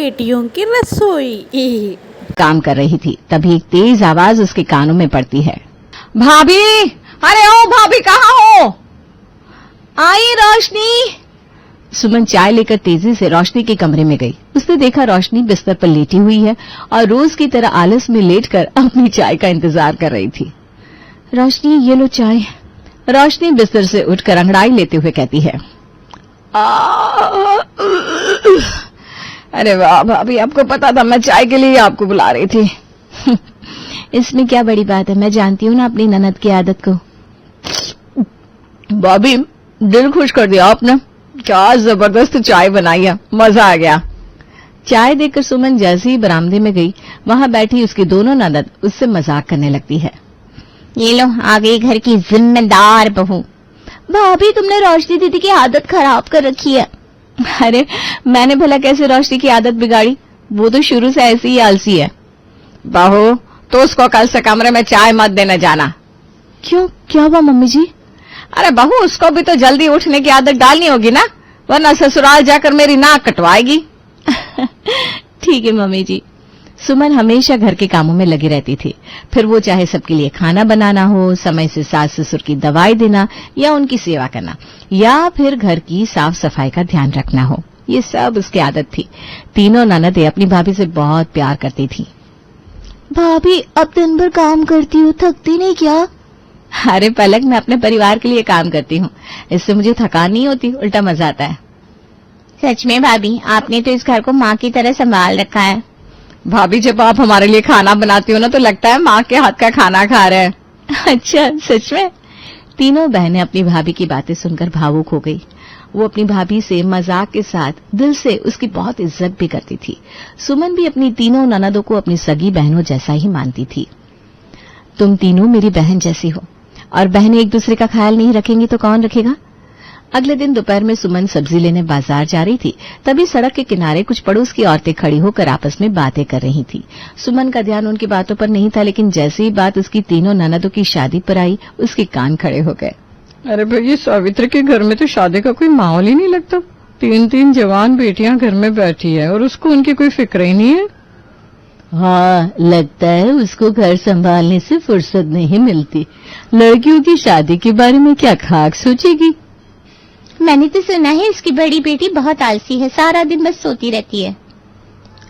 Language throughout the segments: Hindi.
बेटियों की रसोई। काम कर रही थी, तभी एक तेज आवाज उसके कानों में पड़ती है। भाभी, अरे ओ भाभी, कहाँ हो? आई रोशनी। सुमन चाय लेकर तेजी से रोशनी के कमरे में गई। उसने देखा रोशनी बिस्तर पर लेटी हुई है और रोज की तरह आलस में लेटकर अपनी चाय का इंतजार कर रही थी। रोशनी, ये लो चाय। रोशनी बिस्तर से उठकर अंगड़ाई लेते हुए कहती है, अरे वाह भाभी, आपको पता था मैं चाय के लिए आपको बुला रही थी। इसमें क्या बड़ी बात है, मैं जानती हूँ ना अपनी ननद की आदत को। भाभी, दिल खुश कर दिया आपने, क्या जबरदस्त चाय बनाई है, मजा आ गया। चाय देकर सुमन जैसे ही बरामदे में गई, वहां बैठी उसकी दोनों ननद उससे मजाक करने लगती है। ये लो, आ गई घर की जिम्मेदार बहू। भाभी, तुमने रोशनी दीदी की आदत खराब कर रखी है। अरे मैंने भला कैसे रोशनी की आदत बिगाड़ी, वो तो शुरू से ऐसी ही आलसी है। बहू, तो उसको कल से कमरे में चाय मत देने जाना। क्यों, क्या हुआ मम्मी जी? अरे बहू, उसको भी तो जल्दी उठने की आदत डालनी होगी ना, वरना ससुराल जाकर मेरी नाक कटवाएगी। ठीक है मम्मी जी। सुमन हमेशा घर के कामों में लगी रहती थी, फिर वो चाहे सबके लिए खाना बनाना हो, समय से सास ससुर की दवाई देना या उनकी सेवा करना, या फिर घर की साफ सफाई का ध्यान रखना हो, ये सब उसकी आदत थी। तीनों ननदें अपनी भाभी से बहुत प्यार करती थी। भाभी, अब दिन भर काम करती हो, थकती नहीं क्या? अरे पलक, मैं अपने परिवार के लिए काम करती हूँ, इससे मुझे थकान नहीं होती, उल्टा मजा आता है। सच में भाभी, आपने तो इस घर को माँ की तरह संभाल रखा है। भाभी, जब आप हमारे लिए खाना बनाती हो ना, तो लगता है माँ के हाथ का खाना खा रहे हैं। अच्छा, सच में? तीनों बहनें अपनी भाभी की बातें सुनकर भावुक हो गई। वो अपनी भाभी से मजाक के साथ दिल से उसकी बहुत इज्जत भी करती थी। सुमन भी अपनी तीनों ननदों को अपनी सगी बहनों जैसा ही मानती थी। तुम तीनों मेरी बहन जैसी हो, और बहनें एक दूसरे का ख्याल नहीं रखेंगी तो कौन रखेगा? अगले दिन दोपहर में सुमन सब्जी लेने बाजार जा रही थी, तभी सड़क के किनारे कुछ पड़ोस की औरतें खड़ी होकर आपस में बातें कर रही थी। सुमन का ध्यान उनकी बातों पर नहीं था, लेकिन जैसे ही बात उसकी तीनों ननदों की शादी पर आई, उसके कान खड़े हो गए। अरे भैया, सावित्री के घर में तो शादी का कोई माहौल ही नहीं लगता। 3 जवान बेटियां घर में बैठी है और उसको उनकी कोई फिक्र ही नहीं है। हाँ, लगता है उसको घर संभालने से फुर्सत नहीं मिलती। लड़कियों की शादी के बारे में क्या खाक सोचेगी? मैंने तो सुना है इसकी बड़ी बेटी बहुत आलसी है, सारा दिन बस सोती रहती है।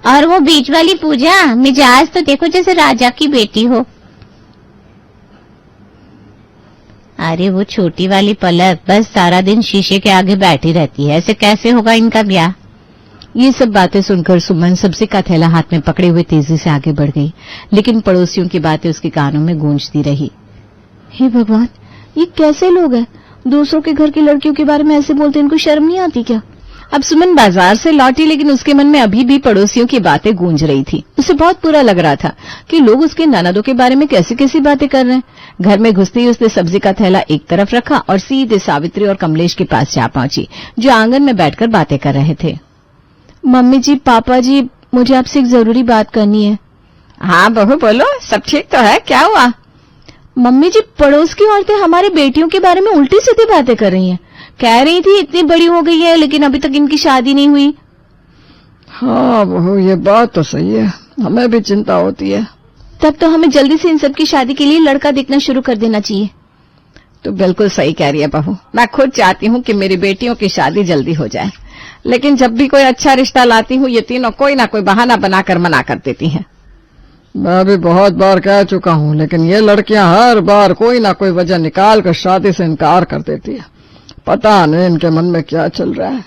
और वो बीच वाली पूजा, मिजाज तो देखो जैसे राजा की बेटी हो। अरे वो छोटी वाली पलक बस सारा दिन शीशे के आगे बैठी रहती है, ऐसे कैसे होगा इनका ब्याह? ये सब बातें सुनकर सुमन सब्जी का थैला हाथ में पकड़े हुए तेजी से आगे बढ़ गई, लेकिन पड़ोसियों की बातें उसके कानों में गूंजती रही। हे भगवान, ये कैसे लोग हैं? दूसरों के घर की लड़कियों के बारे में ऐसे बोलते, इनको शर्म नहीं आती क्या? अब सुमन बाजार से लौटी, लेकिन उसके मन में अभी भी पड़ोसियों की बातें गूंज रही थी। उसे बहुत बुरा लग रहा था कि लोग उसके ननदों के बारे में कैसी कैसी बातें कर रहे हैं। घर में घुसते ही उसने सब्जी का थैला एक तरफ रखा और सीधे सावित्री और कमलेश के पास जा पहुंची, जो आंगन में बैठकर बातें कर रहे थे। मम्मी जी, पापा जी, मुझे आपसे एक जरूरी बात करनी है। हाँ बहू, बोलो, सब ठीक तो है, क्या हुआ? मम्मी जी, पड़ोस की औरतें हमारी बेटियों के बारे में उल्टी सीधी बातें कर रही हैं। कह रही थी इतनी बड़ी हो गई है, लेकिन अभी तक इनकी शादी नहीं हुई। हाँ बहू, ये बात तो सही है, हमें भी चिंता होती है। तब तो हमें जल्दी से इन सब की शादी के लिए लड़का देखना शुरू कर देना चाहिए। तो बिल्कुल सही कह रही है बहू, मैं खुद चाहती हूँ कि मेरी बेटियों की शादी जल्दी हो जाए, लेकिन जब भी कोई अच्छा रिश्ता लाती हूँ, ये तीनों कोई ना कोई बहाना बनाकर मना कर देती हैं। मैं भी बहुत बार कह चुका हूँ, लेकिन ये लड़कियां हर बार कोई ना कोई वजह निकाल कर शादी से इनकार कर देती है। पता नहीं इनके मन में क्या चल रहा है।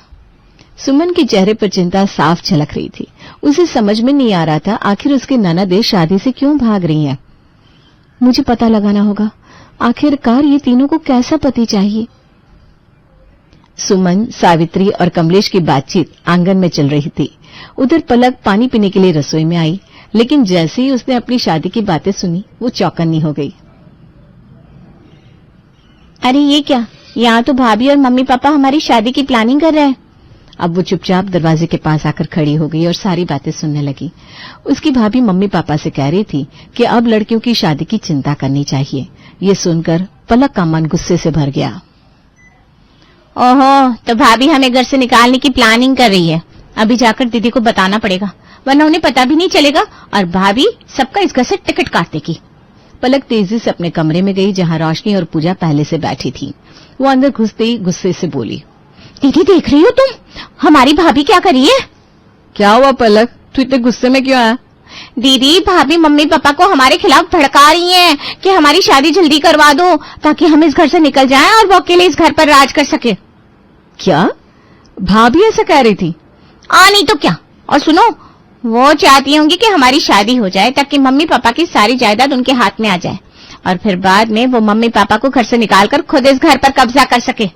सुमन के चेहरे पर चिंता साफ झलक रही थी। उसे समझ में नहीं आ रहा था आखिर उसकी ननदें शादी से क्यों भाग रही हैं। मुझे पता लगाना होगा, आखिरकार ये तीनों को कैसा पति चाहिए। सुमन, सावित्री और कमलेश की बातचीत आंगन में चल रही थी। उधर पलक पानी पीने के लिए रसोई में आई, लेकिन जैसे ही उसने अपनी शादी की बातें सुनी, वो चौकन्नी हो गई। अरे ये क्या, यहाँ तो भाभी और मम्मी पापा हमारी शादी की प्लानिंग कर रहे हैं। अब वो चुपचाप दरवाजे के पास आकर खड़ी हो गई और सारी बातें सुनने लगी। उसकी भाभी मम्मी पापा से कह रही थी कि अब लड़कियों की शादी की चिंता करनी चाहिए। ये सुनकर पलक का मन गुस्से से भर गया। ओहो, तो भाभी हमें घर से निकालने की प्लानिंग कर रही है। अभी जाकर दीदी को बताना पड़ेगा, वरना उन्हें पता भी नहीं चलेगा और भाभी सबका इस घर से टिकट काट देगी। पलक तेजी से अपने कमरे में गई जहां रोशनी और पूजा पहले से बैठी थी। वो अंदर घुसते ही गुस्से से बोली, दीदी देख रही हो तुम, हमारी भाभी क्या करी है? क्या हुआ पलक, तू इतने गुस्से में क्यों आया? दीदी भाभी मम्मी पापा को हमारे खिलाफ भड़का रही हैं कि हमारी शादी जल्दी करवा दो ताकि हम इस घर से निकल जाएं और वो अकेले इस घर पर राज कर सके। क्या भाभी ऐसा कह रही थी? नहीं तो क्या। और सुनो, वो चाहती होंगी कि हमारी शादी हो जाए ताकि मम्मी पापा की सारी जायदाद उनके हाथ में आ जाए और फिर बाद में वो मम्मी पापा को घर से निकालकर खुद इस घर पर कब्जा कर सके।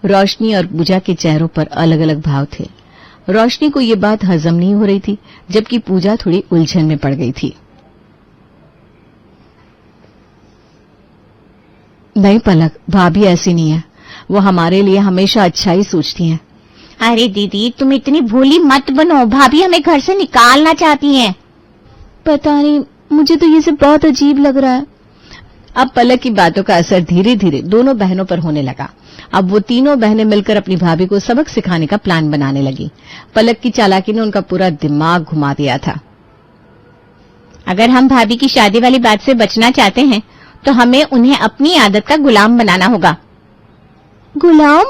रोशनी और पूजा के चेहरों पर अलग अलग भाव थे। रोशनी को ये बात हजम नहीं हो रही थी, जबकि पूजा थोड़ी उलझन में पड़ गई थी। नहीं पलक, भाभी ऐसी नहीं है, वो हमारे लिए हमेशा अच्छा ही सोचती हैं। अरे दीदी तुम इतनी भोली मत बनो, भाभी हमें घर से निकालना चाहती हैं। पता नहीं, मुझे तो ये सब बहुत अजीब लग रहा है। अब पलक की बातों का असर धीरे धीरे दोनों बहनों पर होने लगा। अब वो तीनों बहनें मिलकर अपनी भाभी को सबक सिखाने का प्लान बनाने लगी। पलक की चालाकी ने उनका पूरा दिमाग घुमा दिया था। अगर हम भाभी की शादी वाली बात से बचना चाहते हैं तो हमें उन्हें अपनी आदत का गुलाम बनाना होगा। गुलाम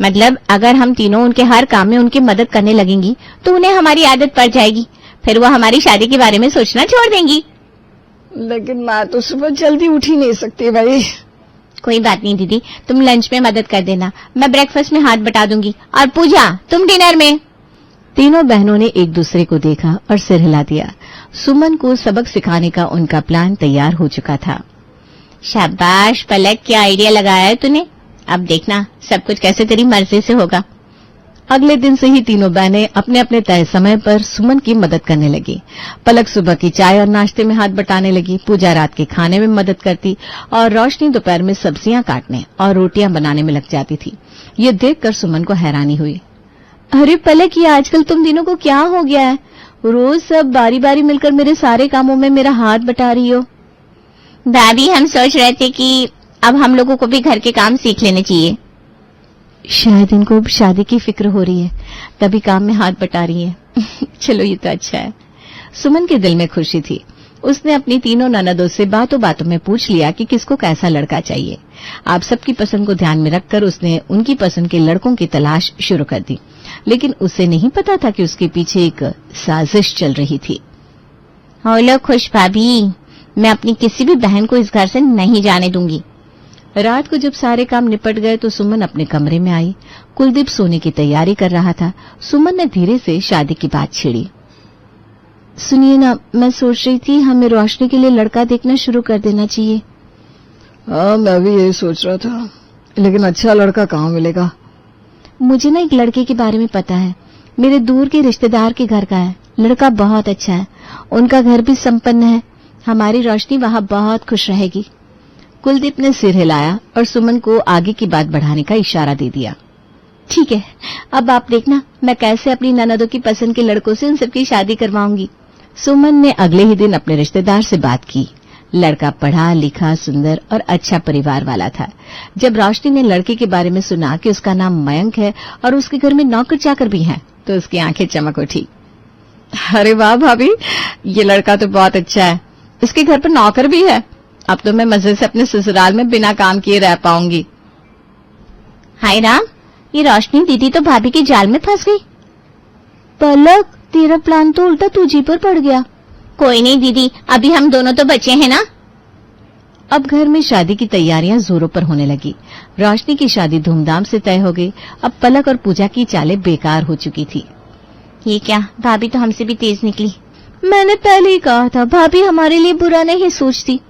मतलब अगर हम तीनों उनके हर काम में उनकी मदद करने लगेंगी तो उन्हें हमारी आदत पड़ जाएगी, फिर वो हमारी शादी के बारे में सोचना छोड़ देंगी। लेकिन मैं तो सुबह जल्दी उठ ही नहीं सकती भाई। कोई बात नहीं दीदी, तुम लंच में मदद कर देना, मैं ब्रेकफास्ट में हाथ बटा दूंगी और पूजा तुम डिनर में। तीनों बहनों ने एक दूसरे को देखा और सिर हिला दिया। सुमन को सबक सिखाने का उनका प्लान तैयार हो चुका था। शाबाश पलक, क्या आइडिया लगाया है तूने। अब देखना सब कुछ कैसे तेरी मर्जी से होगा। अगले दिन से ही तीनों बहनें अपने अपने तय समय पर सुमन की मदद करने लगी। पलक सुबह की चाय और नाश्ते में हाथ बटाने लगी, पूजा रात के खाने में मदद करती और रोशनी दोपहर में सब्जियां काटने और रोटियां बनाने में लग जाती थी। ये देखकर सुमन को हैरानी हुई। अरे पलक, ये आजकल तुम तीनों को क्या हो गया है? रोज सब बारी बारी मिलकर मेरे सारे कामों में मेरा हाथ बटा रही हो। भाभी हम सोच रहे थे कि अब हम लोगों को भी घर के काम सीख लेने चाहिए। शायद इनको शादी की फिक्र हो रही है, तभी काम में हाथ बटा रही है। चलो ये तो अच्छा है। सुमन के दिल में खुशी थी। उसने अपनी तीनों ननदों से बातों बातों में पूछ लिया कि किसको कैसा लड़का चाहिए। आप सबकी पसंद को ध्यान में रखकर उसने उनकी पसंद के लड़कों की तलाश शुरू कर दी, लेकिन उसे नहीं पता था कि उसके पीछे एक साजिश चल रही थी। हो लो खुश भाभी, मैं अपनी किसी भी बहन को इस घर से नहीं जाने दूंगी। रात को जब सारे काम निपट गए तो सुमन अपने कमरे में आई। कुलदीप सोने की तैयारी कर रहा था। सुमन ने धीरे से शादी की बात छेड़ी। सुनिए ना, मैं सोच रही थी हमें रोशनी के लिए लड़का देखना शुरू कर देना चाहिए। हाँ, मैं भी यही सोच रहा था, लेकिन अच्छा लड़का कहाँ मिलेगा? मुझे ना एक लड़के के बारे में पता है, मेरे दूर के रिश्तेदार के घर का है। लड़का बहुत अच्छा है, उनका घर भी संपन्न है। हमारी रोशनी वहाँ बहुत खुश रहेगी। कुलदीप ने सिर हिलाया और सुमन को आगे की बात बढ़ाने का इशारा दे दिया। ठीक है, अब आप देखना मैं कैसे अपनी ननदों की पसंद के लड़कों से उन सबकी शादी करवाऊंगी। सुमन ने अगले ही दिन अपने रिश्तेदार से बात की। लड़का पढ़ा लिखा, सुंदर और अच्छा परिवार वाला था। जब रोशनी ने लड़के के बारे में सुना कि उसका नाम मयंक है और उसके घर में नौकर चाकर भी हैं, तो उसकी आंखें चमक उठी। अरे वाह भाभी, ये लड़का तो बहुत अच्छा है। उसके घर पर नौकर भी है। अब तो मैं मजे से अपने ससुराल में बिना काम किए रह पाऊंगी। हाय राम, ये रोशनी दीदी तो भाभी के जाल में फंस गई। पलक, तेरा प्लान तो उल्टा तुझी पर पड़ गया। कोई नहीं दीदी, अभी हम दोनों तो बचे हैं ना। अब घर में शादी की तैयारियां जोरों पर होने लगी। रोशनी की शादी धूमधाम से तय हो गई। अब पलक और पूजा की चालें बेकार हो चुकी थी। ये क्या, भाभी तो हमसे भी तेज निकली। मैंने पहले ही कहा था, भाभी हमारे लिए बुरा नहीं सोचती।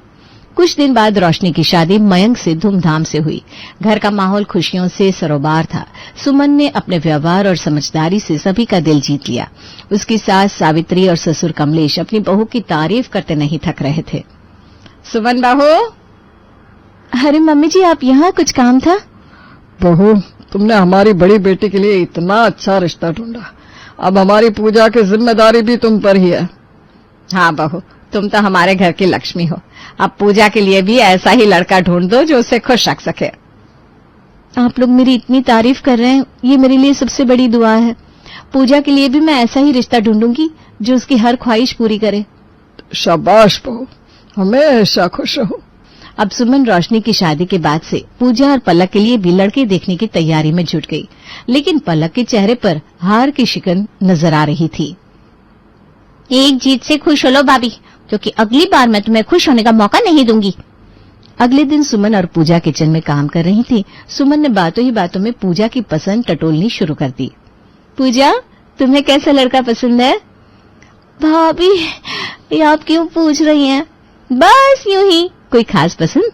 कुछ दिन बाद रोशनी की शादी मयंक से धूमधाम से हुई। घर का माहौल खुशियों से सरोबार था। सुमन ने अपने व्यवहार और समझदारी से सभी का दिल जीत लिया। उसकी सास सावित्री और ससुर कमलेश अपनी बहू की तारीफ करते नहीं थक रहे थे। सुमन बहू। अरे मम्मी जी, आप यहाँ, कुछ काम था? बहू, तुमने हमारी बड़ी बेटी के लिए इतना अच्छा रिश्ता ढूंढा, अब हमारी पूजा की जिम्मेदारी भी तुम पर ही है। हाँ बहू, तुम तो हमारे घर की लक्ष्मी हो। अब पूजा के लिए भी ऐसा ही लड़का ढूंढ दो जो उसे खुश रख सके। आप लोग मेरी इतनी तारीफ कर रहे हैं, ये मेरे लिए सबसे बड़ी दुआ है। पूजा के लिए भी मैं ऐसा ही रिश्ता ढूंढूंगी जो उसकी हर ख्वाहिश पूरी करे। शाबाश बहू, हमेशा खुश रहो। अब सुमन रोशनी की शादी के बाद से पूजा और पलक के लिए भी लड़के देखने की तैयारी में जुट गई, लेकिन पलक के चेहरे पर हार की शिकन नजर आ रही थी। एक जीत से खुश हो लो भाभी, क्योंकि अगली बार मैं तुम्हें खुश होने का मौका नहीं दूंगी। अगले दिन सुमन और पूजा किचन में काम कर रही थी। सुमन ने बातों ही बातों में पूजा की पसंद टटोलनी शुरू कर दी। पूजा, तुम्हें कैसा लड़का पसंद है? भाभी, ये आप क्यों पूछ रही हैं? बस यूं ही। कोई खास पसंद?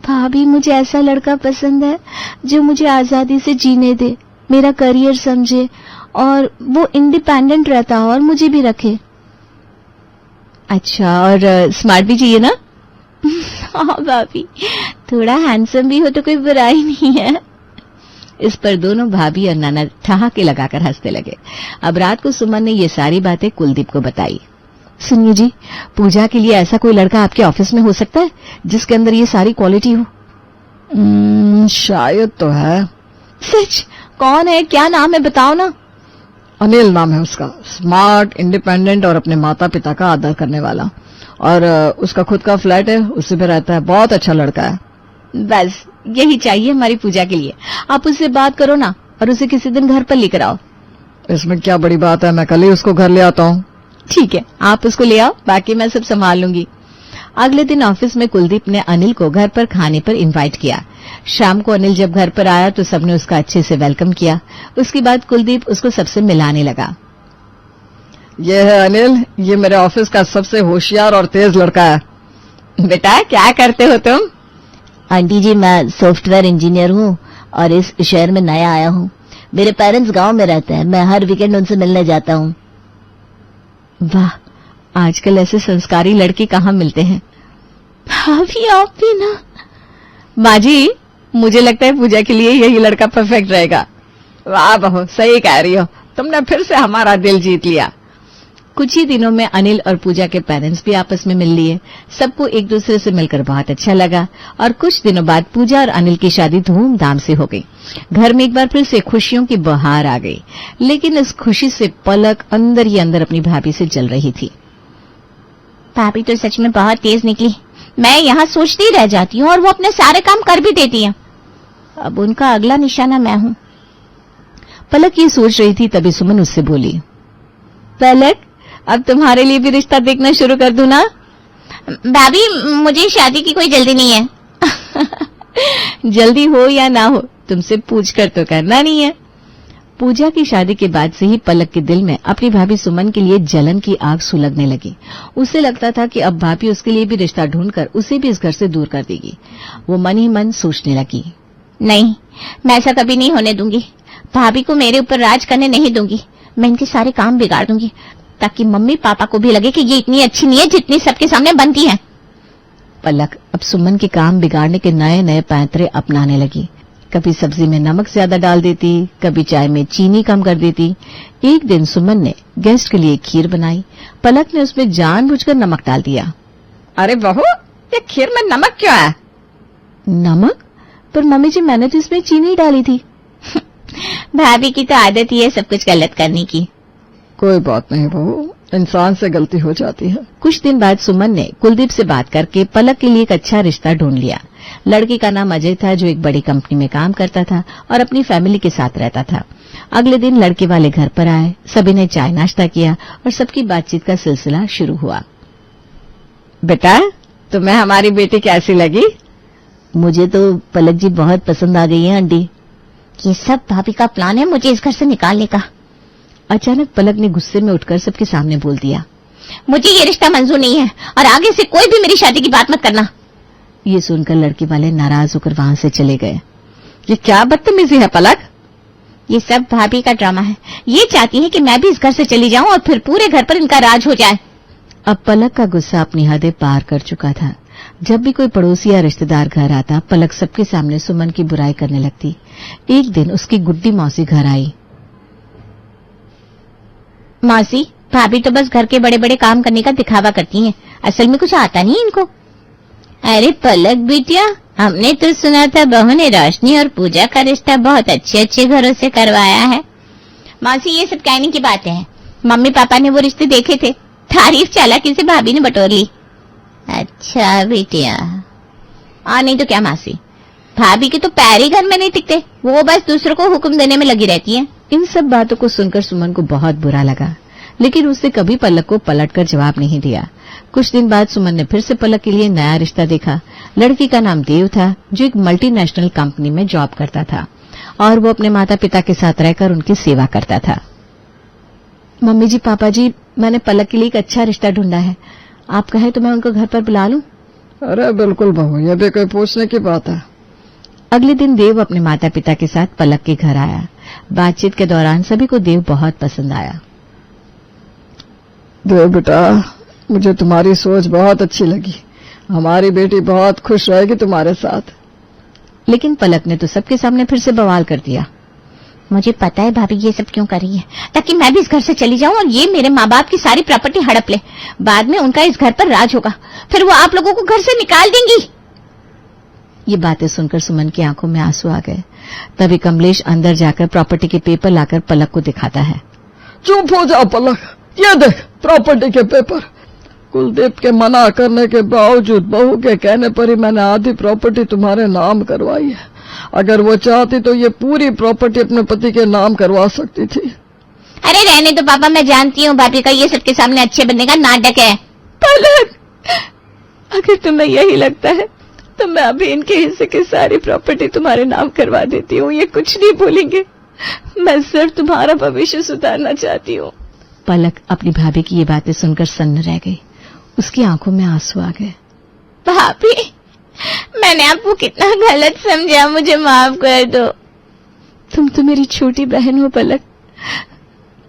भाभी, मुझे ऐसा लड़का पसंद है जो मुझे आजादी से जीने दे, मेरा करियर समझे और वो इंडिपेंडेंट रहता हो और मुझे भी रखे। अच्छा, और स्मार्ट भी चाहिए ना? हाँ भाभी, थोड़ा हैंडसम भी हो तो कोई बुराई नहीं है। इस पर दोनों भाभी और ननद ठहाके लगाकर हंसने लगे। अब रात को सुमन ने ये सारी बातें कुलदीप को बताई। सुनिए जी, पूजा के लिए ऐसा कोई लड़का आपके ऑफिस में हो सकता है जिसके अंदर ये सारी क्वालिटी हो? शायद तो है। सच? कौन है, क्या नाम है, बताओ ना। अनिल नाम है उसका। स्मार्ट, इंडिपेंडेंट और अपने माता पिता का आदर करने वाला। और उसका खुद का फ्लैट है, उसी पे रहता है। बहुत अच्छा लड़का है। बस यही चाहिए हमारी पूजा के लिए। आप उससे बात करो ना और उसे किसी दिन घर पर लेकर आओ। इसमें क्या बड़ी बात है, मैं कल ही उसको घर ले आता हूँ। ठीक है, आप उसको ले आओ, बाकी मैं सब संभाल लूंगी। अगले दिन ऑफिस में कुलदीप ने अनिल को घर पर खाने पर इनवाइट किया। शाम को अनिल जब घर पर आया तो सबने उसका अच्छे से वेलकम किया। उसके बाद कुलदीप उसको सबसे मिलाने लगा। ये है अनिल, ये मेरे ऑफिस का सबसे होशियार और तेज लड़का है। बेटा, क्या करते हो तुम? आंटी जी, मैं सॉफ्टवेयर इंजीनियर हूँ और इस शहर में नया आया हूँ। मेरे पेरेंट्स गांव में रहते हैं, मैं हर वीकेंड उनसे मिलने जाता हूँ। वाह, आजकल ऐसे संस्कारी लड़के कहाँ मिलते हैं। भाभी, आप भी ना। माँ जी, मुझे लगता है पूजा के लिए यही लड़का परफेक्ट रहेगा। वाह बहू, सही कह रही हो, तुमने फिर से हमारा दिल जीत लिया। कुछ ही दिनों में अनिल और पूजा के पेरेंट्स भी आपस में मिल लिए। सबको एक दूसरे से मिलकर बहुत अच्छा लगा और कुछ दिनों बाद पूजा और अनिल की शादी धूमधाम से हो गई। घर में एक बार फिर से खुशियों की बहार आ गई, लेकिन इस खुशी से पलक अंदर ही अंदर अपनी भाभी से जल रही थी। भाभी तो सच में बहुत तेज निकली। मैं यहाँ सोचती रह जाती हूँ और वो अपने सारे काम कर भी देती है। अब उनका अगला निशाना मैं हूँ। पलक ये सोच रही थी, तभी सुमन उससे बोली, पलक, अब तुम्हारे लिए भी रिश्ता देखना शुरू कर दूं ना? भाभी, मुझे शादी की कोई जल्दी नहीं है। जल्दी हो या ना हो, तुमसे पूछ कर तो करना नहीं है। पूजा की शादी के बाद से ही पलक के दिल में अपनी भाभी सुमन के लिए जलन की आग सुलगने लगी। उसे लगता था कि अब भाभी उसके लिए भी रिश्ता ढूंढकर उसे भी इस घर से दूर कर देगी। वो मन ही मन सोचने लगी, नहीं, मैं ऐसा कभी नहीं होने दूंगी। भाभी को मेरे ऊपर राज करने नहीं दूंगी। मैं इनके सारे काम बिगाड़ दूंगी ताकि मम्मी पापा को भी लगे कि ये इतनी अच्छी नहीं है जितनी सबके सामने बनती है। पलक अब सुमन के काम बिगाड़ने के नए नए पैंतरे अपनाने लगी। कभी सब्जी में नमक ज्यादा डाल देती, कभी चाय में चीनी कम कर देती। एक दिन सुमन ने गेस्ट के लिए खीर बनाई। पलक ने उसमें जानबूझकर नमक डाल दिया। अरे बहू, ये खीर में नमक क्यों है? नमक? पर मम्मी जी, मैंने तो इसमें चीनी डाली थी। भाभी की तो आदत ही है सब कुछ गलत करने की। कोई बात नहीं बहू, इंसान से गलती हो जाती है। कुछ दिन बाद सुमन ने कुलदीप से बात करके पलक के लिए एक अच्छा रिश्ता ढूंढ लिया। लड़के का नाम अजय था, जो एक बड़ी कंपनी में काम करता था और अपनी फैमिली के साथ रहता था। अगले दिन लड़के वाले घर पर आए। सभी ने चाय नाश्ता किया और सबकी बातचीत का सिलसिला शुरू हुआ। बेटा, तुम्हें हमारी बेटी कैसी लगी? मुझे तो पलक जी बहुत पसंद आ गई है आंटी। ये सब भाभी का प्लान है मुझे इस घर से निकालने का। अचानक पलक ने गुस्से में उठकर सबके सामने बोल दिया, मुझे ये रिश्ता मंजूर नहीं है और आगे से कोई भी मेरी शादी की बात मत करना। ये सुनकर लड़के वाले नाराज होकर वहां से चले गए। ये क्या बदतमीजी है पलक? ये सब भाभी का ड्रामा है। ये चाहती है कि मैं भी इस घर से चली जाऊं और फिर पूरे घर पर इनका राज हो जाए। अब पलक का गुस्सा अपनी हदें पार कर चुका था। जब भी कोई पड़ोसी या रिश्तेदार घर आता, पलक सबके सामने सुमन की बुराई करने लगती। एक दिन उसकी गुड्डी मौसी घर आई। मौसी, भाभी तो बस घर के बड़े बड़े काम करने का दिखावा करती हैं, असल में कुछ आता नहीं इनको। अरे पलक बिटिया, हमने तो सुना था बहू ने रोशनी और पूजा का रिश्ता बहुत अच्छे अच्छे घरों से करवाया है। मौसी ये सब कहने की बातें हैं। मम्मी पापा ने वो रिश्ते देखे थे, तारीफ चालाकी से भाभी ने बटोर ली। अच्छा बिटिया। नहीं तो क्या मौसी, भाभी के तो पैर ही घर में नहीं टिकते, वो बस दूसरों को हुक्म देने में लगी रहती है। इन सब बातों को सुनकर सुमन को बहुत बुरा लगा, लेकिन उसने कभी पलक को पलटकर जवाब नहीं दिया। कुछ दिन बाद सुमन ने फिर से पलक के लिए नया रिश्ता देखा। लड़की का नाम देव था, जो एक मल्टीनेशनल कंपनी में जॉब करता था और वो अपने माता पिता के साथ रहकर उनकी सेवा करता था। मम्मी जी, पापा जी, मैंने पलक के लिए एक अच्छा रिश्ता ढूंढा है, आप कहें तो मैं उनको घर पर बुला लूं? अरे बिल्कुल बहू, ये भी कोई पूछने की बात है। अगले दिन देव अपने माता पिता के साथ पलक के घर आया। बातचीत के दौरान सभी को देव बहुत पसंद आया। देव बेटा, मुझे तुम्हारी सोच बहुत अच्छी लगी। हमारी बेटी बहुत खुश रहेगी तुम्हारे साथ। लेकिन पलक ने तो सबके सामने फिर से बवाल कर दिया। मुझे पता है भाभी ये सब क्यों कर रही है, ताकि मैं भी इस घर से चली जाऊं और ये मेरे माँ बाप की सारी प्रॉपर्टी हड़प ले। बाद में उनका इस घर पर राज होगा, फिर वो आप लोगों को घर से निकाल देंगी। ये बातें सुनकर सुमन की आंखों में आंसू आ गए। तभी कमलेश अंदर जाकर प्रॉपर्टी के पेपर लाकर पलक को दिखाता है। चुप हो जाओ पलक, ये देख प्रॉपर्टी के पेपर। कुलदीप के मना करने के बावजूद बहू के कहने पर ही मैंने आधी प्रॉपर्टी तुम्हारे नाम करवाई है। अगर वो चाहती तो ये पूरी प्रॉपर्टी अपने पति के नाम करवा सकती थी। अरे रहने दो पापा, मैं जानती हूँ भाभी का ये सबके सामने अच्छे बनने का नाटक है। पलक, अगर तुम्हें यही लगता है तो मैं अभी इनके हिस्से की सारी प्रॉपर्टी तुम्हारे नाम करवा देती हूँ। ये कुछ नहीं भूलेंगे। मैं सिर्फ तुम्हारा भविष्य सुधारना चाहती हूँ। पलक अपनी भाभी की ये बातें सुनकर सन्न रह गई। उसकी आंखों में आंसू आ गए। भाभी, मैंने आपको कितना गलत समझा, मुझे माफ कर दो। तुम तो मेरी छोटी बहन हो पलक,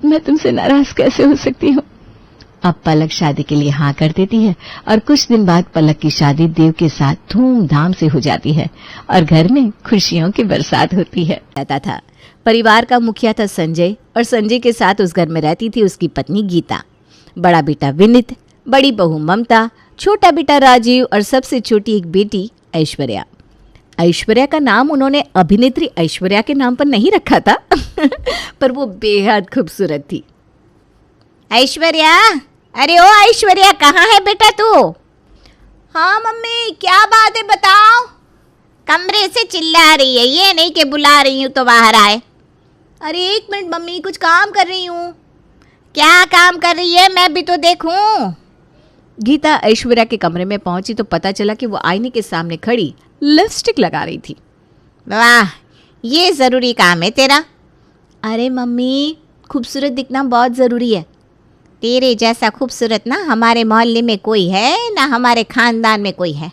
मैं तुमसे नाराज कैसे हो सकती हूँ। अब पलक शादी के लिए हाँ कर देती है और कुछ दिन बाद पलक की शादी देव के साथ धूमधाम से हो जाती है और घर में खुशियों की बरसात होती है। रहता था। परिवार का मुखिया था संजय और संजय के साथ उस घर में रहती थी उसकी पत्नी गीता, बड़ा बेटा विनीत, बड़ी बहू ममता, छोटा बेटा राजीव और सबसे छोटी एक बेटी ऐश्वर्या। ऐश्वर्या का नाम उन्होंने अभिनेत्री ऐश्वर्या के नाम पर नहीं रखा था पर वो बेहद खूबसूरत थी। ऐश्वर्या, अरे ओ ऐश्वर्या, कहाँ है बेटा तू? हाँ मम्मी, क्या बात है बताओ। कमरे से चिल्ला रही है, ये नहीं कि बुला रही हूँ तो बाहर आए। अरे एक मिनट मम्मी, कुछ काम कर रही हूँ। क्या काम कर रही है, मैं भी तो देखूं। गीता ऐश्वर्या के कमरे में पहुंची तो पता चला कि वो आईने के सामने खड़ी लिपस्टिक लगा रही थी। वाह, ये जरूरी काम है तेरा। अरे मम्मी, खूबसूरत दिखना बहुत जरूरी है। तेरे जैसा खूबसूरत ना हमारे मोहल्ले में कोई है, ना हमारे खानदान में कोई है,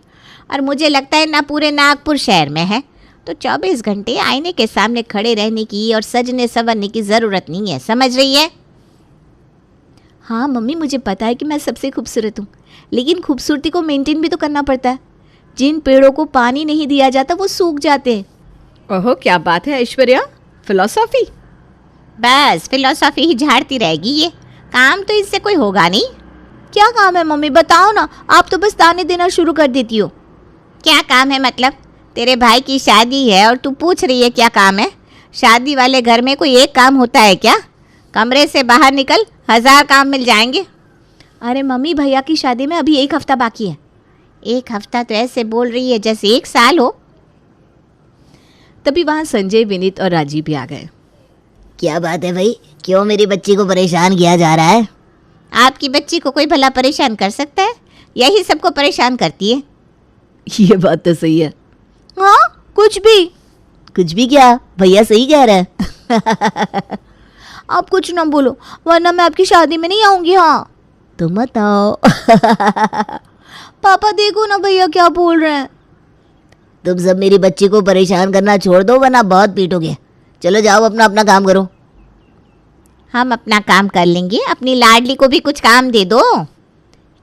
और मुझे लगता है ना पूरे नागपुर शहर में है। तो 24 घंटे आईने के सामने खड़े रहने की और सजने संवरने की जरूरत नहीं है, समझ रही है? हाँ मम्मी, मुझे पता है कि मैं सबसे खूबसूरत हूँ, लेकिन खूबसूरती को मेंटेन भी तो करना पड़ता है। जिन पेड़ों को पानी नहीं दिया जाता वो सूख जाते हैं। ओहो, क्या बात है ऐश्वर्या, फिलॉसफी। बस फिलॉसफी ही झाड़ती रहेगी, ये काम तो इससे कोई होगा नहीं। क्या काम है मम्मी, बताओ ना। आप तो बस ताने देना शुरू कर देती हो। क्या काम है मतलब? तेरे भाई की शादी है और तू पूछ रही है क्या काम है? शादी वाले घर में कोई एक काम होता है क्या? कमरे से बाहर निकल, 1000 काम मिल जाएंगे। अरे मम्मी, भैया की शादी में अभी 1 हफ्ता बाकी है। 1 हफ्ता तो ऐसे बोल रही है जैसे 1 साल हो। तभी वहां संजय, विनीत और राजीव भी आ गए। क्या बात है भाई, क्यों मेरी बच्ची को परेशान किया जा रहा है? आपकी बच्ची को कोई भला परेशान कर सकता है? यही सबको परेशान करती है। ये बात तो सही है। हाँ, कुछ भी क्या, भैया सही कह रहा है। आप कुछ ना बोलो, वरना मैं आपकी शादी में नहीं आऊंगी। हाँ तुम मत आओ। पापा देखो ना भैया क्या बोल रहे हैं। तुम सब मेरी बच्ची को परेशान करना छोड़ दो, वरना बहुत पीटोगे। चलो जाओ, अपना अपना काम करो। हम अपना काम कर लेंगे, अपनी लाडली को भी कुछ काम दे दो।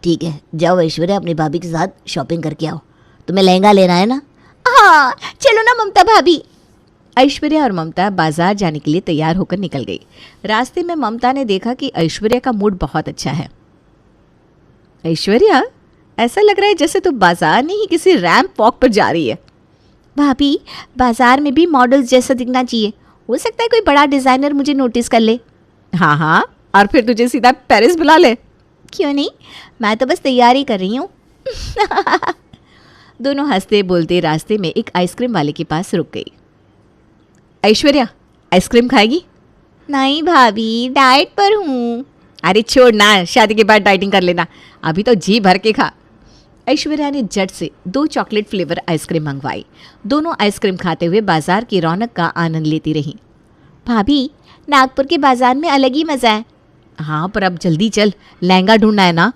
ठीक है, जाओ ऐश्वर्या, अपनी भाभी के साथ शॉपिंग करके आओ। तुम्हें लहंगा लेना है ना? हाँ चलो ना ममता भाभी। ऐश्वर्या और ममता बाजार जाने के लिए तैयार होकर निकल गई। रास्ते में ममता ने देखा कि ऐश्वर्या का मूड बहुत अच्छा है। ऐश्वर्या, ऐसा लग रहा है जैसे तो बाजार नहीं किसी रैंप वॉक पर जा रही है। भाभी, बाजार में भी मॉडल्स जैसा दिखना चाहिए। हो सकता है कोई बड़ा डिजाइनर मुझे नोटिस कर ले। हाँ हाँ, और फिर तुझे सीधा पेरिस बुला ले। क्यों नहीं, मैं तो बस तैयारी कर रही हूँ। दोनों हंसते बोलते रास्ते में एक आइसक्रीम वाले के पास रुक गई। ऐश्वर्या, आइसक्रीम खाएगी? नहीं भाभी, डाइट पर हूँ। अरे छोड़ ना, शादी के बाद डाइटिंग कर लेना, अभी तो जी भर के खा। ऐश्वर्या ने झट से 2 चॉकलेट फ्लेवर आइसक्रीम मंगवाई। दोनों आइसक्रीम खाते हुए बाजार की रौनक का आनंद लेती रहीं। भाभी, नागपुर के बाजार में अलग ही मजा है। हाँ, पर अब जल्दी चल, लहंगा ढूंढना है ना।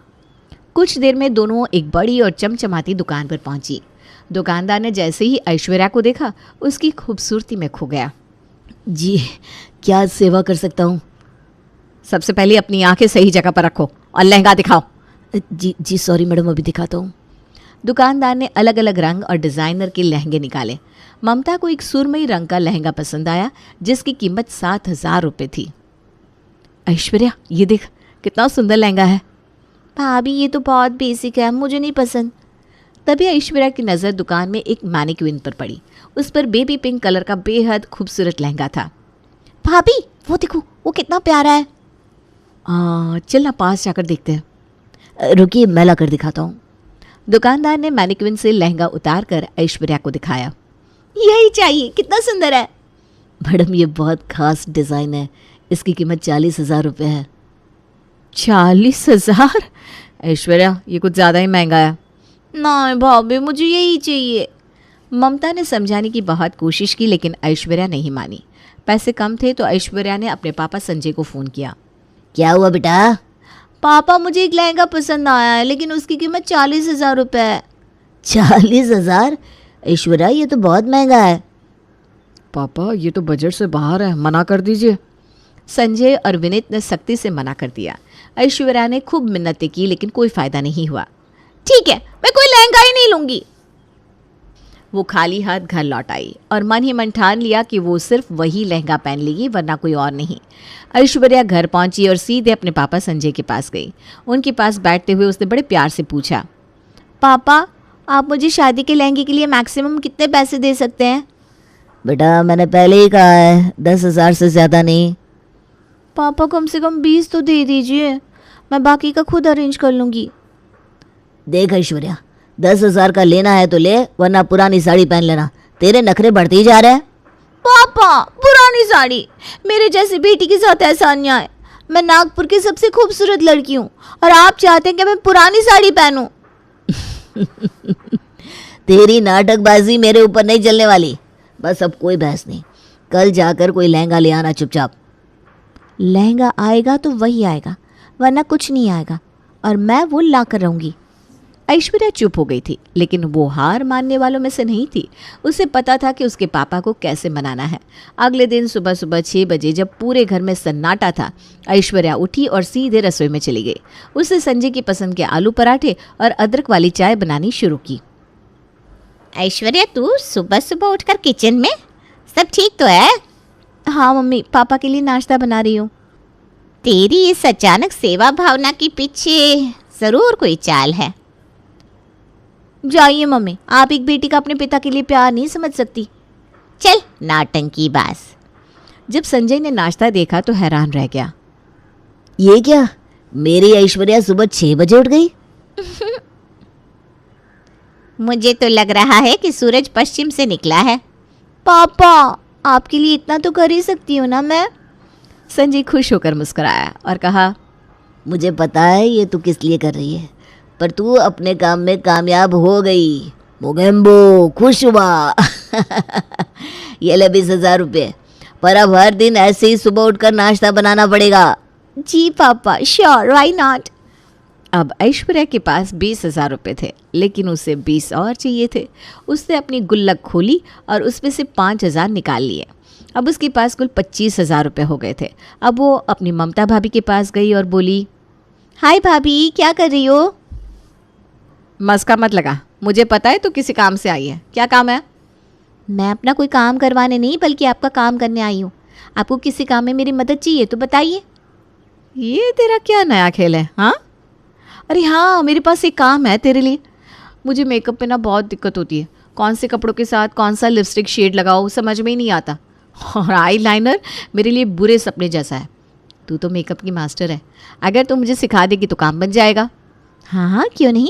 कुछ देर में दोनों एक बड़ी और चमचमाती दुकान पर पहुंची। दुकानदार ने जैसे ही ऐश्वर्या को देखा, उसकी खूबसूरती में खो गया। जी, क्या सेवा कर सकता हूँ? सबसे पहले अपनी आंखें सही जगह पर रखो और लहंगा दिखाओ। जी सॉरी मैडम, अभी दिखाता हूँ। दुकानदार ने अलग अलग रंग और डिज़ाइनर के लहंगे निकाले। ममता को एक सुरमई रंग का लहंगा पसंद आया, जिसकी कीमत 7,000 रुपये थी। ऐश्वर्या, ये देख कितना सुंदर लहंगा है। भाभी, ये तो बहुत बेसिक है, मुझे नहीं पसंद। तभी ऐश्वर्या की नज़र दुकान में एक मैनिक्विन पर पड़ी। उस पर बेबी पिंक कलर का बेहद खूबसूरत लहंगा था। भाभी, वो देखो, वो कितना प्यारा है। चल ना, पास जाकर देखते हैं। रुकिए, मैं ला कर दिखाता हूँ। दुकानदार ने मैनिक्विन से लहंगा उतार कर ऐश्वर्या को दिखाया। यही चाहिए, कितना सुंदर है। मैडम, ये बहुत खास डिज़ाइन है, इसकी कीमत 40,000 रुपये है। 40,000? ऐश्वर्या, ये कुछ ज़्यादा ही महंगा है। नहीं भाभी, मुझे यही चाहिए। ममता ने समझाने की बहुत कोशिश की, लेकिन ऐश्वर्या नहीं मानी। पैसे कम थे तो ऐश्वर्या ने अपने पापा संजय को फ़ोन किया। क्या हुआ बेटा? पापा, मुझे एक लहंगा पसंद आया है, लेकिन उसकी कीमत 40,000 रुपये है। 40,000? ऐश्वर्या, ये तो बहुत महंगा है। पापा, ये तो बजट से बाहर है, मना कर दीजिए। संजय और विनीत ने सख्ती से मना कर दिया। ऐश्वर्या ने खूब मिन्नतें की, लेकिन कोई फ़ायदा नहीं हुआ। ठीक है, मैं कोई लहंगा ही नहीं लूँगी। वो खाली हाथ घर लौट आई और मन ही मन ठान लिया कि वो सिर्फ वही लहंगा पहन लेगी, वरना कोई और नहीं। ऐश्वर्या घर पहुंची और सीधे अपने पापा संजय के पास गई। उनके पास बैठते हुए उसने बड़े प्यार से पूछा, पापा, आप मुझे शादी के लहंगे के लिए मैक्सिमम कितने पैसे दे सकते हैं? बेटा, मैंने पहले ही कहा है, 10,000 से ज़्यादा नहीं। पापा, कम से कम 20 तो दे दीजिए, मैं बाकी का खुद अरेंज कर लूँगी। देख ऐश्वर्या, 10,000 का लेना है तो ले, वरना पुरानी साड़ी पहन लेना। तेरे नखरे बढ़ते ही जा रहे हैं। पापा, पुरानी साड़ी? मेरे जैसी बेटी के साथ ऐसा अन्याय। मैं नागपुर की सबसे खूबसूरत लड़की हूँ और आप चाहते हैं कि मैं पुरानी साड़ी पहनूं? तेरी नाटकबाजी मेरे ऊपर नहीं चलने वाली। बस अब कोई बहस नहीं, कल जाकर कोई लहंगा ले आना चुपचाप। लहंगा आएगा तो वही आएगा, वरना कुछ नहीं आएगा, और मैं वो ला कर रहूँगी। ऐश्वर्या चुप हो गई थी, लेकिन वो हार मानने वालों में से नहीं थी। उसे पता था कि उसके पापा को कैसे मनाना है। अगले दिन सुबह सुबह 6 बजे जब पूरे घर में सन्नाटा था, ऐश्वर्या उठी और सीधे रसोई में चली गई। उसने संजय की पसंद के आलू पराठे और अदरक वाली चाय बनानी शुरू की। ऐश्वर्या, तू सुबह सुबह उठकर किचन में? सब ठीक तो है? हाँ मम्मी, पापा के लिए नाश्ता बना रही हूँ। तेरी इस अचानक सेवा भावना के पीछे जरूर कोई चाल है। जाइए मम्मी, आप एक बेटी का अपने पिता के लिए प्यार नहीं समझ सकती। चल, नाटंकी बास। जब संजय ने नाश्ता देखा तो हैरान रह गया। ये क्या, मेरी ऐश्वर्या सुबह 6 बजे उठ गई? मुझे तो लग रहा है कि सूरज पश्चिम से निकला है। पापा, आपके लिए इतना तो कर ही सकती हूँ ना मैं। संजय खुश होकर मुस्कुराया और कहा, मुझे पता है ये तू किस लिए कर रही है, पर तू अपने काम में कामयाब हो गई। मोगेम्बो, खुश हुआ। ये ले 20,000 रुपये, पर अब हर दिन ऐसे ही सुबह उठकर नाश्ता बनाना पड़ेगा। जी पापा, श्योर, व्हाई नॉट। अब ऐश्वर्या के पास 20,000 रुपये थे, लेकिन उसे 20 और चाहिए थे। उसने अपनी गुल्लक खोली और उसमें से 5,000 निकाल लिए। अब उसके पास कुल 25,000 रुपये हो गए थे। अब वो अपनी ममता भाभी के पास गई और बोली, हाय भाभी, क्या कर रही हो? मस्का मत लगा, मुझे पता है तू किसी काम से आई है। क्या काम है? मैं अपना कोई काम करवाने नहीं, बल्कि आपका काम करने आई हूँ। आपको किसी काम में मेरी मदद चाहिए तो बताइए। ये तेरा क्या नया खेल है? हाँ, अरे हाँ, मेरे पास एक काम है तेरे लिए। मुझे मेकअप पे ना बहुत दिक्कत होती है, कौन से कपड़ों के साथ कौन सा लिपस्टिक शेड लगाओ समझ में ही नहीं आता, और आई लाइनर मेरे लिए बुरे सपने जैसा है। तू तो मेकअप की मास्टर है, अगर तू मुझे सिखा देगी तो काम बन जाएगा। हाँ हाँ, क्यों नहीं।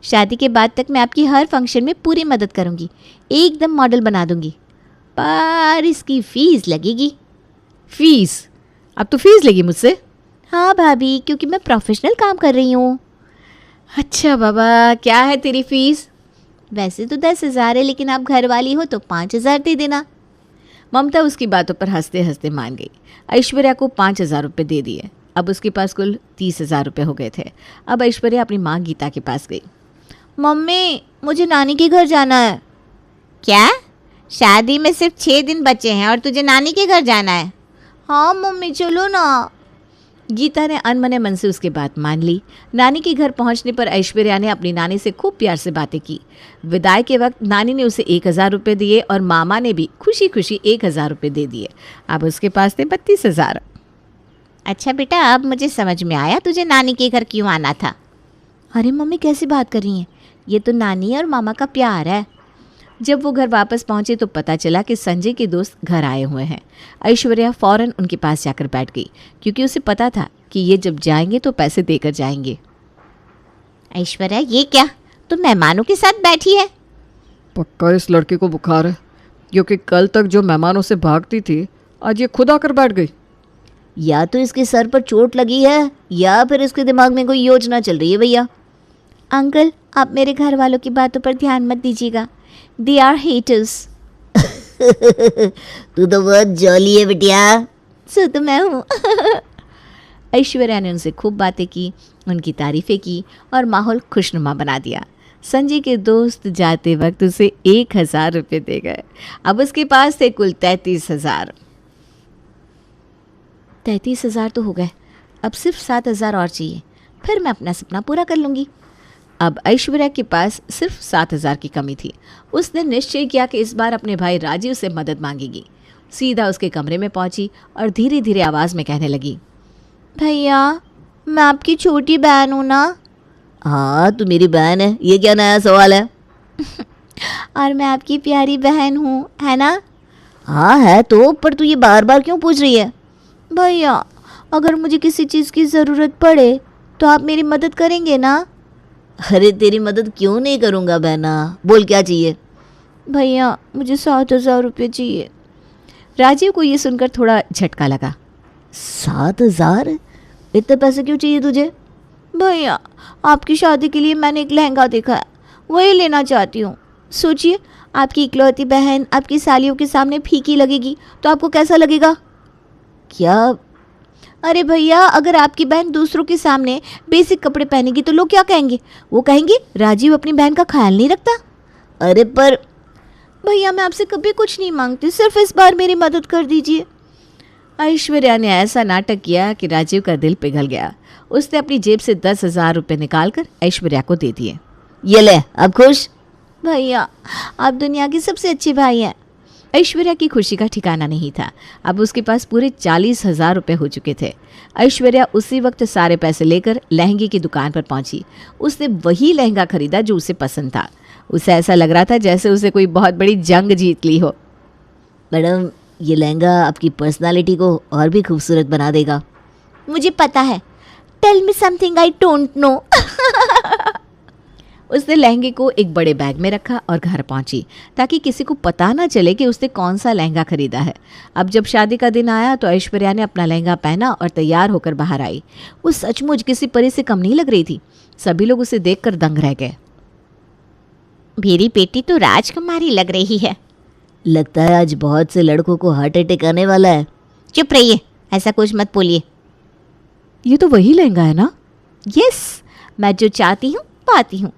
शादी के बाद तक मैं आपकी हर फंक्शन में पूरी मदद करूँगी, एकदम मॉडल बना दूँगी। पर इसकी फ़ीस लगेगी। फीस? अब तो फीस लेगी मुझसे? हाँ भाभी, क्योंकि मैं प्रोफेशनल काम कर रही हूँ। अच्छा बाबा, क्या है तेरी फीस? वैसे तो 10,000 है, लेकिन आप घर वाली हो तो 5,000 दे देना। ममता उसकी बातों पर हंसते हंसते मान गई। ऐश्वर्या को 5,000 रुपये दे दिए। अब उसके पास कुल 30,000 रुपये हो गए थे। अब ऐश्वर्या अपनी माँ गीता के पास गई। मम्मी, मुझे नानी के घर जाना है। क्या? शादी में सिर्फ 6 दिन बचे हैं और तुझे नानी के घर जाना है? हाँ मम्मी, चलो ना। गीता ने अनमने मन से उसकी बात मान ली। नानी के घर पहुंचने पर ऐश्वर्या ने अपनी नानी से खूब प्यार से बातें की। विदाई के वक्त नानी ने उसे 1,000 रुपये दिए और मामा ने भी खुशी खुशी 1,000 रुपये दे दिए। अब उसके पास थे 32,000। अच्छा बेटा, अब मुझे समझ में आया तुझे नानी के घर क्यों आना था। अरे मम्मी, कैसी बात कर रही हैं? ये तो नानी और मामा का प्यार है। जब वो घर वापस पहुंचे तो पता चला कि संजय के दोस्त घर आए हुए हैं। ऐश्वर्या फौरन उनके पास जाकर बैठ गई, क्योंकि उसे पता था कि ये जब जाएंगे तो पैसे देकर जाएंगे। ऐश्वर्या, ये क्या, तुम मेहमानों के साथ बैठी है? पक्का इस लड़की को बुखार है, क्योंकि कल तक जो मेहमानों से भागती थी आज ये खुद आकर बैठ गई। या तो इसके सर पर चोट लगी है या फिर इसके दिमाग में कोई योजना चल रही है। भैया अंकल, आप मेरे घर वालों की बातों पर ध्यान मत दीजिएगा, दे आर हेटर्स। तू तो बहुत जॉली है बिटिया। सो तो मैं हूँ। ऐश्वर्या ने उनसे खूब बातें की, उनकी तारीफें की और माहौल खुशनुमा बना दिया। संजय के दोस्त जाते वक्त उसे 1,000 रुपये दे गए। अब उसके पास थे कुल 33,000। 33,000 तो हो गए, अब सिर्फ 7,000 और चाहिए, फिर मैं अपना सपना पूरा कर लूँगी। अब ऐश्वर्या के पास सिर्फ 7,000 की कमी थी। उसने निश्चय किया कि इस बार अपने भाई राजीव से मदद मांगेगी। सीधा उसके कमरे में पहुंची और धीरे धीरे आवाज़ में कहने लगी, भैया, मैं आपकी छोटी बहन हूँ ना। हाँ, तू मेरी बहन है, ये क्या नया सवाल है? और मैं आपकी प्यारी बहन हूँ, है ना? हाँ है तो, पर तू ये बार बार क्यों पूछ रही है? भैया, अगर मुझे किसी चीज़ की ज़रूरत पड़े तो आप मेरी मदद करेंगे ना? अरे तेरी मदद क्यों नहीं करूँगा बहना, बोल क्या चाहिए? भैया, मुझे 7,000 रुपये चाहिए। राजीव को ये सुनकर थोड़ा झटका लगा। 7,000? इतने पैसे क्यों चाहिए तुझे? भैया, आपकी शादी के लिए मैंने एक लहंगा देखा है, वही लेना चाहती हूँ। सोचिए, आपकी इकलौती बहन आपकी सालियों के सामने फीकी लगेगी तो आपको कैसा लगेगा? क्या? अरे भैया, अगर आपकी बहन दूसरों के सामने बेसिक कपड़े पहनेगी तो लोग क्या कहेंगे? वो कहेंगे राजीव अपनी बहन का ख्याल नहीं रखता। अरे पर भैया, मैं आपसे कभी कुछ नहीं मांगती, सिर्फ इस बार मेरी मदद कर दीजिए। ऐश्वर्या ने ऐसा नाटक किया कि राजीव का दिल पिघल गया। उसने अपनी जेब से 10,000 रुपये निकालकर ऐश्वर्या को दे दिए। ये ले, अब खुश? भैया, आप दुनिया के सबसे अच्छे भाई हैं। ऐश्वर्या की खुशी का ठिकाना नहीं था। अब उसके पास पूरे 40,000 रुपये हो चुके थे। ऐश्वर्या उसी वक्त सारे पैसे लेकर लहंगे की दुकान पर पहुंची। उसने वही लहंगा खरीदा जो उसे पसंद था। उसे ऐसा लग रहा था जैसे उसे कोई बहुत बड़ी जंग जीत ली हो। मैडम, ये लहंगा आपकी पर्सनालिटी को और भी खूबसूरत बना देगा। मुझे पता है, tell me something I don't know. उसने लहंगे को एक बड़े बैग में रखा और घर पहुंची, ताकि किसी को पता ना चले कि उसने कौन सा लहंगा खरीदा है। अब जब शादी का दिन आया तो ऐश्वर्या ने अपना लहंगा पहना और तैयार होकर बाहर आई। वो सचमुच किसी परी से कम नहीं लग रही थी। सभी लोग उसे देखकर दंग रह गए। मेरी बेटी तो राजकुमारी लग रही है। लगता है आज बहुत से लड़कों को हार्ट अटैक आने वाला है। चुप रहिए, ऐसा कुछ मत बोलिए। ये तो वही लहंगा है ना? यस, मैं जो चाहती हूँ पाती हूँ।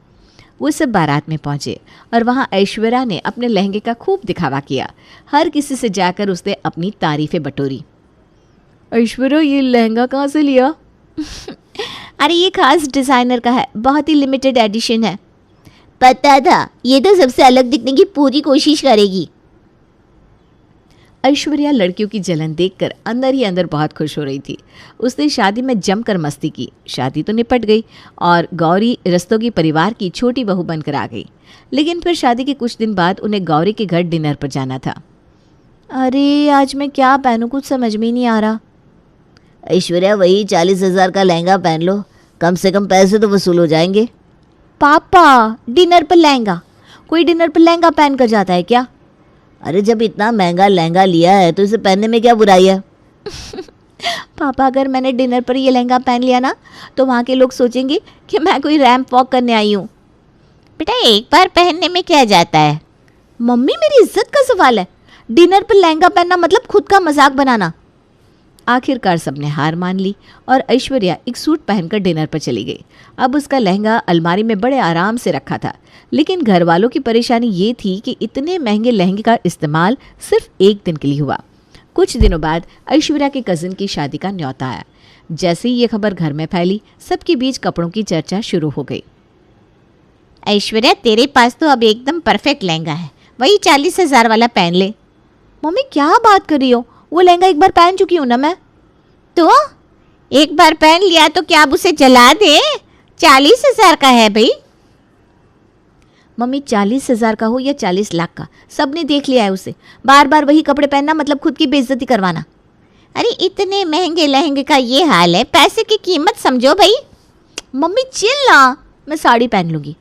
वो सब बारात में पहुंचे और वहां ऐश्वर्या ने अपने लहंगे का खूब दिखावा किया। हर किसी से जाकर उसने अपनी तारीफें बटोरी। ऐश्वर्या, ये लहंगा कहाँ से लिया? अरे ये खास डिज़ाइनर का है, बहुत ही लिमिटेड एडिशन है। पता था, ये तो सबसे अलग दिखने की पूरी कोशिश करेगी। ऐश्वर्या लड़कियों की जलन देखकर अंदर ही अंदर बहुत खुश हो रही थी। उसने शादी में जमकर मस्ती की। शादी तो निपट गई और गौरी रस्तोगी परिवार की छोटी बहू बनकर आ गई। लेकिन फिर शादी के कुछ दिन बाद उन्हें गौरी के घर डिनर पर जाना था। अरे आज मैं क्या पहनूं, कुछ समझ में ही नहीं आ रहा। ऐश्वर्या वही 40,000 का लहंगा पहन लो, कम से कम पैसे तो वसूल हो जाएंगे। पापा डिनर पर लहंगा? कोई डिनर पर लहंगा पहन कर जाता है क्या? अरे जब इतना महंगा लहंगा लिया है तो इसे पहनने में क्या बुराई है? पापा अगर मैंने डिनर पर ये लहंगा पहन लिया ना तो वहाँ के लोग सोचेंगे कि मैं कोई रैंप वॉक करने आई हूँ। बेटा एक बार पहनने में क्या जाता है? मम्मी मेरी इज्जत का सवाल है। डिनर पर लहंगा पहनना मतलब खुद का मजाक बनाना। आखिरकार सबने हार मान ली और ऐश्वर्या एक सूट पहनकर डिनर पर चली गई। अब उसका लहंगा अलमारी में बड़े आराम से रखा था, लेकिन घर वालों की परेशानी ये थी कि इतने महंगे लहंगे का इस्तेमाल सिर्फ एक दिन के लिए हुआ। कुछ दिनों बाद ऐश्वर्या के कजिन की शादी का न्योता आया। जैसे ही ये खबर घर में फैली, सबके बीच कपड़ों की चर्चा शुरू हो गई। ऐश्वर्या तेरे पास तो अब एकदम परफेक्ट लहंगा है, वही 40,000 वाला पहन ले। मम्मी क्या बात कर रही हो, वो लहंगा एक बार पहन चुकी हूँ ना मैं। तो एक बार पहन लिया तो क्या अब उसे जला दे? 40,000 का है भाई। मम्मी 40,000 का हो या 40 लाख का, सबने देख लिया है उसे। बार बार वही कपड़े पहनना मतलब खुद की बेइज्जती करवाना। अरे इतने महंगे लहंगे का ये हाल है, पैसे की कीमत समझो भाई। मम्मी चिल ना, मैं साड़ी पहन लूँगी।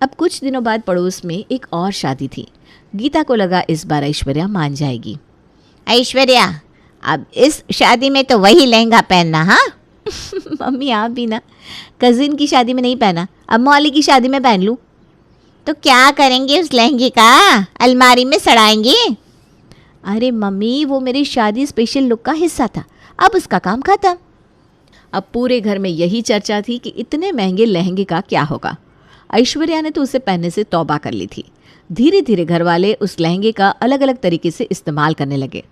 अब कुछ दिनों बाद पड़ोस में एक और शादी थी। गीता को लगा इस बार ऐश्वर्या मान जाएगी। ऐश्वर्या अब इस शादी में तो वही लहंगा पहनना। हाँ मम्मी आप भी ना, कजिन की शादी में नहीं पहना, अब मौली की शादी में पहन लूँ। तो क्या करेंगे उस लहंगे का? अलमारी में सड़ाएंगे? अरे मम्मी वो मेरी शादी स्पेशल लुक का हिस्सा था, अब उसका काम खत्म। अब पूरे घर में यही चर्चा थी कि इतने महंगे लहंगे का क्या होगा। ऐश्वर्या ने तो उसे पहनने से तौबा कर ली थी। धीरे धीरे घर वाले उस लहंगे का अलग अलग तरीके से इस्तेमाल करने लगे।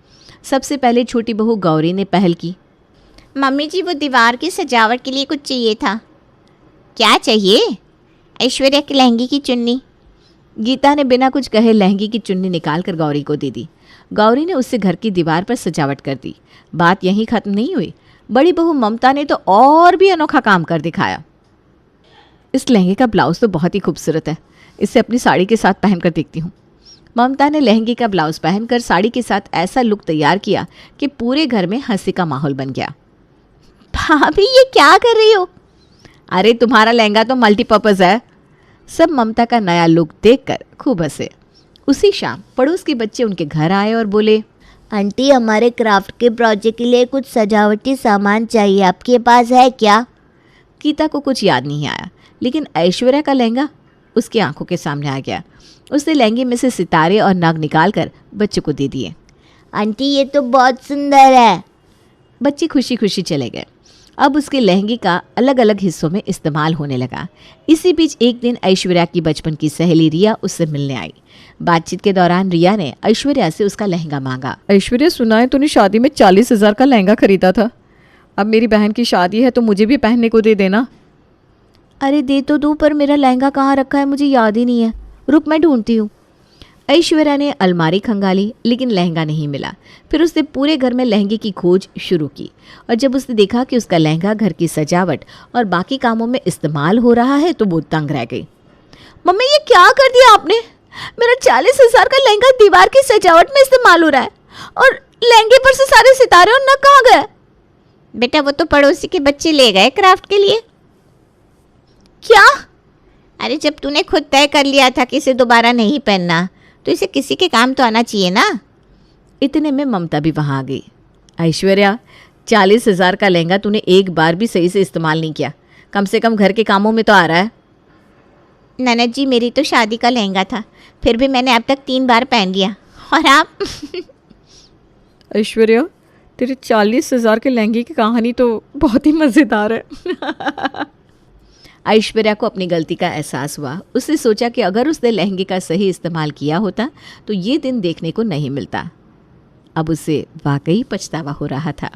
सबसे पहले छोटी बहू गौरी ने पहल की। मम्मी जी वो दीवार की सजावट के लिए कुछ चाहिए था। क्या चाहिए? ऐश्वर्या के लहंगे की चुन्नी। गीता ने बिना कुछ कहे लहंगे की चुन्नी निकाल कर गौरी को दे दी। गौरी ने उससे घर की दीवार पर सजावट कर दी। बात यहीं खत्म नहीं हुई, बड़ी बहू ममता ने तो और भी अनोखा काम कर दिखाया। इस लहंगे का ब्लाउज तो बहुत ही खूबसूरत है, इसे अपनी साड़ी के साथ पहनकर देखती हूँ। ममता ने लहंगे का ब्लाउज पहनकर साड़ी के साथ ऐसा लुक तैयार किया कि पूरे घर में हंसी का माहौल बन गया। भाभी ये क्या कर रही हो? अरे तुम्हारा लहंगा तो मल्टीपर्पज़ है। सब ममता का नया लुक देखकर खूब हंसे। उसी शाम पड़ोस के बच्चे उनके घर आए और बोले, आंटी हमारे क्राफ्ट के प्रोजेक्ट के लिए कुछ सजावटी सामान चाहिए, आपके पास है क्या? गीता को कुछ याद नहीं आया, लेकिन ऐश्वर्या का लहंगा उसकी आंखों के सामने आ गया। उसने लहंगे में से सितारे और नग निकालकर बच्चों को दे दिए। आंटी ये तो बहुत सुंदर है। बच्चे खुशी खुशी चले गए। अब उसके लहंगे का अलग अलग हिस्सों में इस्तेमाल होने लगा। इसी बीच एक दिन ऐश्वर्या की बचपन की सहेली रिया उससे मिलने आई। बातचीत के दौरान रिया ने ऐश्वर्या से उसका लहंगा मांगा। ऐश्वर्या सुना है तूने शादी में 40,000 का लहंगा खरीदा था, अब मेरी बहन की शादी है तो मुझे भी पहनने को दे देना। अरे दे तो दूँ, पर मेरा लहंगा कहाँ रखा है मुझे याद ही नहीं है, रुक मैं ढूंढती हूँ। ऐश्वर्या ने अलमारी खंगाली लेकिन लहंगा नहीं मिला। फिर उसने पूरे घर में लहंगे की खोज शुरू की और जब उसने देखा कि उसका लहंगा घर की सजावट और बाकी कामों में इस्तेमाल हो रहा है तो वो दंग रह गई। मम्मी ये क्या कर दिया आपने? मेरा 40,000 का लहंगा दीवार की सजावट में इस्तेमाल हो रहा है और लहंगे पर से सारे सितारे और नग कहाँ गए? बेटा वो तो पड़ोसी के बच्चे ले गए क्राफ्ट के लिए। क्या? अरे जब तूने खुद तय कर लिया था कि इसे दोबारा नहीं पहनना तो इसे किसी के काम तो आना चाहिए ना। इतने में ममता भी वहां आ गई। ऐश्वर्या 40,000 का लहंगा तूने एक बार भी सही से इस्तेमाल नहीं किया, कम से कम घर के कामों में तो आ रहा है। ननद जी मेरी तो शादी का लहंगा था, फिर भी मैंने अब तक 3 बार पहन लिया और आप? ऐश्वर्या तेरे 40,000 के लहंगे की कहानी तो बहुत ही मज़ेदार है। ऐश्वर्या को अपनी गलती का एहसास हुआ। उसने सोचा कि अगर उसने लहंगे का सही इस्तेमाल किया होता तो ये दिन देखने को नहीं मिलता। अब उसे वाकई पछतावा हो रहा था।